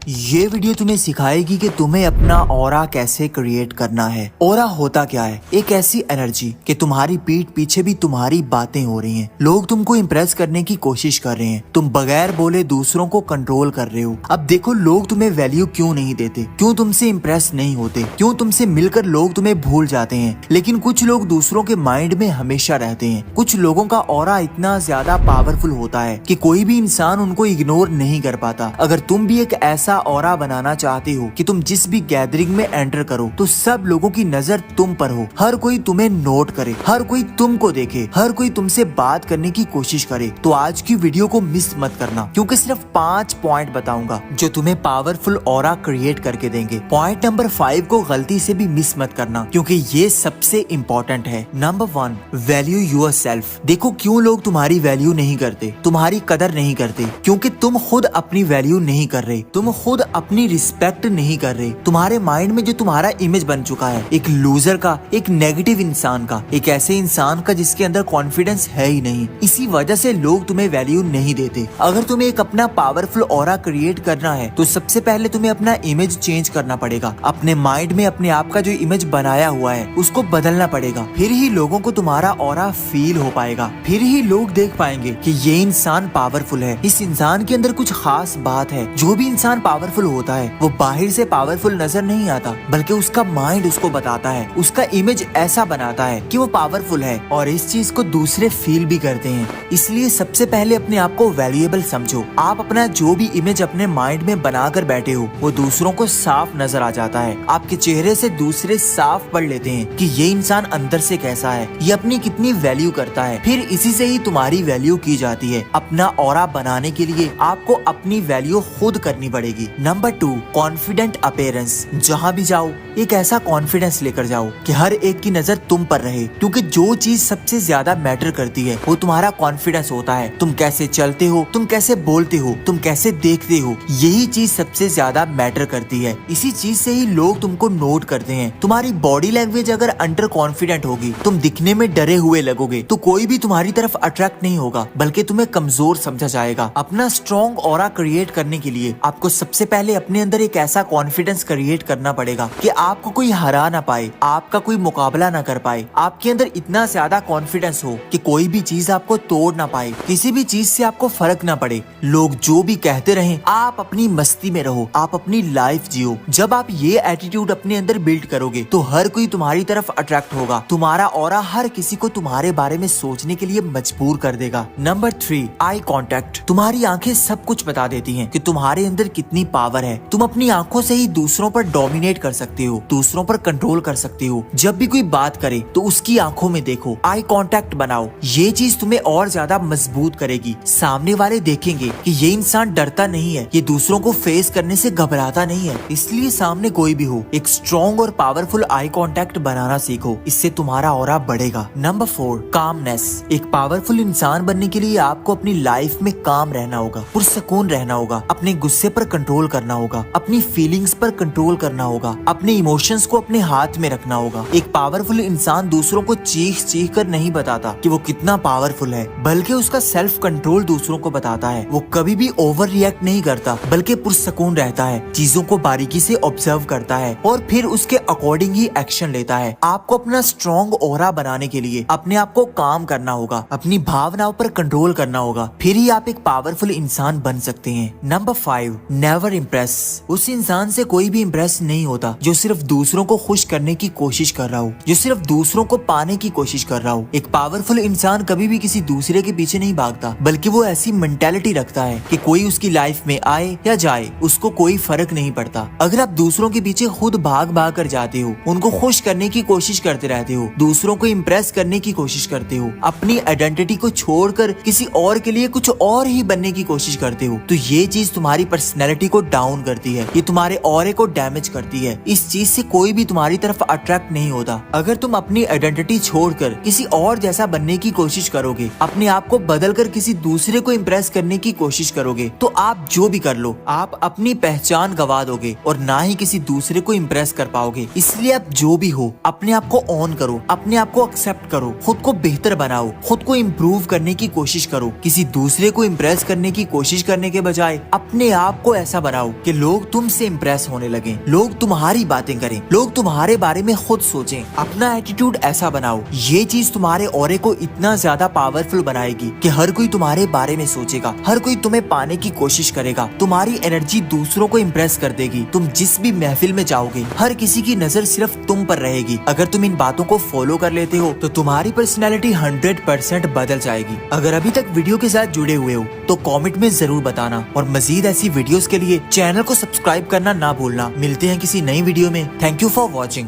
ये वीडियो तुम्हें सिखाएगी कि तुम्हें अपना ऑरा कैसे क्रिएट करना है। ऑरा होता क्या है? एक ऐसी एनर्जी कि तुम्हारी पीठ पीछे भी तुम्हारी बातें हो रही हैं। लोग तुमको इम्प्रेस करने की कोशिश कर रहे हैं, तुम बगैर बोले दूसरों को कंट्रोल कर रहे हो। अब देखो लोग तुम्हें वैल्यू क्यों नहीं देते, क्यों तुमसे इम्प्रेस नहीं होते, क्यों तुमसे मिलकर लोग तुम्हें भूल जाते हैं। लेकिन कुछ लोग दूसरों के माइंड में हमेशा रहते हैं। कुछ लोगों का ऑरा इतना ज्यादा पावरफुल होता है कि कोई भी इंसान उनको इग्नोर नहीं कर पाता। अगर तुम भी एक ऐसा ऑरा बनाना चाहते हो कि तुम जिस भी गैदरिंग में एंटर करो तो सब लोगों की नजर तुम पर हो, हर कोई तुम्हें नोट करे, हर कोई तुमको देखे, हर कोई तुमसे बात करने की कोशिश करे, तो आज की वीडियो को मिस मत करना, क्योंकि सिर्फ 5 पॉइंट बताऊंगा जो तुम्हें पावरफुल ऑरा क्रिएट करके देंगे। पॉइंट नंबर 5 को गलती से भी मिस मत करना, क्योंकि ये सबसे इम्पोर्टेंट है। Number 1, value yourself. देखो क्यों लोग तुम्हारी वैल्यू नहीं करते, तुम्हारी कदर नहीं करते, क्योंकि तुम खुद अपनी वैल्यू नहीं कर रहे, तुम खुद अपनी रिस्पेक्ट नहीं कर रहे। तुम्हारे माइंड में जो तुम्हारा इमेज बन चुका है, एक लूजर का, एक नेगेटिव इंसान का, एक ऐसे इंसान का जिसके अंदर कॉन्फिडेंस है ही नहीं, इसी वजह से लोग तुम्हें वैल्यू नहीं देते। अगर तुम्हें एक अपना पावरफुल ऑरा क्रिएट करना है तो सबसे पहले तुम्हें अपना इमेज चेंज करना पड़ेगा। अपने माइंड में अपने आप का जो इमेज बनाया हुआ है उसको बदलना पड़ेगा, फिर ही लोगों को तुम्हारा ऑरा फील हो पाएगा, फिर ही लोग देख पाएंगे कि ये इंसान पावरफुल है, इस इंसान के अंदर कुछ खास बात है। जो भी इंसान पावरफुल होता है वो बाहर से पावरफुल नजर नहीं आता, बल्कि उसका माइंड उसको बताता है, उसका इमेज ऐसा बनाता है कि वो पावरफुल है, और इस चीज को दूसरे फील भी करते हैं। इसलिए सबसे पहले अपने आप को वैल्यूएबल समझो। आप अपना जो भी इमेज अपने माइंड में बनाकर बैठे हो वो दूसरों को साफ नजर आ जाता है। आपके चेहरे से दूसरे साफ पढ़ लेते हैं कि ये इंसान अंदर से कैसा है, ये अपनी कितनी वैल्यू करता है, फिर इसी से ही तुम्हारी वैल्यू की जाती है। अपना ऑरा बनाने के लिए आपको अपनी वैल्यू खुद करनी पड़ेगी। Number 2, confident appearance. जहाँ भी जाओ एक ऐसा कॉन्फिडेंस लेकर जाओ कि हर एक की नजर तुम पर रहे, क्योंकि जो चीज सबसे ज्यादा मैटर करती है वो तुम्हारा कॉन्फिडेंस होता है। तुम कैसे चलते हो, तुम कैसे बोलते हो, तुम कैसे देखते हो, यही चीज सबसे ज्यादा मैटर करती है। इसी चीज से ही लोग तुमको नोट करते हैं। तुम्हारी बॉडी लैंग्वेज अगर अंडर कॉन्फिडेंट होगी, तुम दिखने में डरे हुए लगोगे, तो कोई भी तुम्हारी तरफ अट्रैक्ट नहीं होगा, बल्कि तुम्हें कमजोर समझा जाएगा। अपना स्ट्रॉन्ग ऑरा क्रिएट करने के लिए आपको सबसे पहले अपने अंदर एक ऐसा कॉन्फिडेंस क्रिएट करना पड़ेगा कि आपको कोई हरा ना पाए, आपका कोई मुकाबला ना कर पाए। आपके अंदर इतना ज्यादा कॉन्फिडेंस हो कि कोई भी चीज आपको तोड़ ना पाए, किसी भी चीज से आपको फर्क ना पड़े। लोग जो भी कहते रहें, आप अपनी मस्ती में रहो, आप अपनी लाइफ जियो। जब आप ये एटीट्यूड अपने अंदर बिल्ड करोगे तो हर कोई तुम्हारी तरफ अट्रैक्ट होगा। तुम्हारा ऑरा हर किसी को तुम्हारे बारे में सोचने के लिए मजबूर कर देगा। Number 3, eye contact. तुम्हारी आंखें सब कुछ बता देती हैं कि तुम्हारे अंदर कितनी पावर है। तुम अपनी आंखों से ही दूसरों पर डोमिनेट कर सकते हो, दूसरों पर कंट्रोल कर सकते हो। जब भी कोई बात करे तो उसकी आंखों में देखो, आई कांटेक्ट बनाओ। ये चीज तुम्हें और ज्यादा मजबूत करेगी। सामने वाले देखेंगे कि ये इंसान डरता नहीं है, ये दूसरों को फेस करने से घबराता नहीं है। इसलिए सामने कोई भी हो, एक स्ट्रॉन्ग और पावरफुल आई कांटेक्ट बनाना सीखो, इससे तुम्हारा ऑरा बढ़ेगा। Number 4, calmness. एक पावरफुल इंसान बनने के लिए आपको अपनी लाइफ में काम रहना होगा, पुरसकून रहना होगा, अपने गुस्से पर कंट्रोल करना होगा, अपनी फीलिंग्स पर कंट्रोल करना होगा, अपने इमोशंस को अपने हाथ में रखना होगा। एक पावरफुल इंसान दूसरों को चीख चीख कर नहीं बताता कि वो कितना पावरफुल है, बल्कि उसका सेल्फ कंट्रोल दूसरों को बताता है। वो कभी भी ओवर रिएक्ट नहीं करता, बल्कि पुरसकून रहता है, चीजों को बारीकी से ऑब्जर्व करता है और फिर उसके अकॉर्डिंग ही एक्शन लेता है। आपको अपना स्ट्रॉन्ग ऑरा बनाने के लिए अपने आप को काम करना होगा, अपनी भावनाओं पर कंट्रोल करना होगा, फिर ही आप एक पावरफुल इंसान बन सकते हैं। Number 5, never impress. उस इंसान से कोई भी इम्प्रेस नहीं होता जो सिर्फ दूसरों को खुश करने की कोशिश कर रहा हो, जो सिर्फ दूसरों को पाने की कोशिश कर रहा हो। एक पावरफुल इंसान कभी भी किसी दूसरे के पीछे नहीं भागता, बल्कि वो ऐसी मेंटालिटी रखता है कि कोई उसकी लाइफ में आए या जाए उसको कोई फर्क नहीं पड़ता। अगर आप दूसरों के पीछे खुद भाग भाग कर जाते हो, उनको खुश करने की कोशिश करते रहते हो, दूसरों को इम्प्रेस करने की कोशिश करते हो, अपनी आइडेंटिटी को छोड़कर किसी और के लिए कुछ और ही बनने की कोशिश करते हो, तो ये चीज तुम्हारी पर्सनैलिटी को डाउन करती है, ये तुम्हारे ऑरे को डैमेज करती है। इस चीज से कोई भी तुम्हारी तरफ अट्रैक्ट नहीं होता। अगर तुम अपनी आइडेंटिटी छोड़कर किसी और जैसा बनने की कोशिश करोगे, अपने आप को बदलकर किसी दूसरे को इम्प्रेस करने की कोशिश करोगे, तो आप जो भी कर लो आप अपनी पहचान गवा दोगे और ना ही किसी दूसरे को इम्प्रेस कर पाओगे। इसलिए आप जो भी हो अपने आप को ऑन करो, अपने आप को एक्सेप्ट करो, खुद को बेहतर बनाओ, खुद को इम्प्रूव करने की कोशिश करो। किसी दूसरे को इम्प्रेस करने की कोशिश करने के बजाय अपने आप को ऐसा बनाओ कि लोग तुमसे इम्प्रेस होने लगे, लोग तुम्हारी बातें करें, लोग तुम्हारे बारे में खुद सोचें। अपना एटीट्यूड ऐसा बनाओ, ये चीज तुम्हारे ऑरे को इतना ज्यादा पावरफुल बनाएगी कि हर कोई तुम्हारे बारे में सोचेगा, हर कोई तुम्हें पाने की कोशिश करेगा। तुम्हारी एनर्जी दूसरों को इम्प्रेस कर देगी। तुम जिस भी महफिल में जाओगे हर किसी की नजर सिर्फ तुम पर रहेगी। अगर तुम इन बातों को फॉलो कर लेते हो तो तुम्हारी पर्सनैलिटी 100% बदल जाएगी। अगर अभी तक वीडियो के साथ जुड़े हुए हो तो कमेंट में जरूर बताना और मजीद ऐसी वीडियोस के लिए चैनल को सब्सक्राइब करना ना भूलना। मिलते हैं किसी नई वीडियो में। Thank you for watching.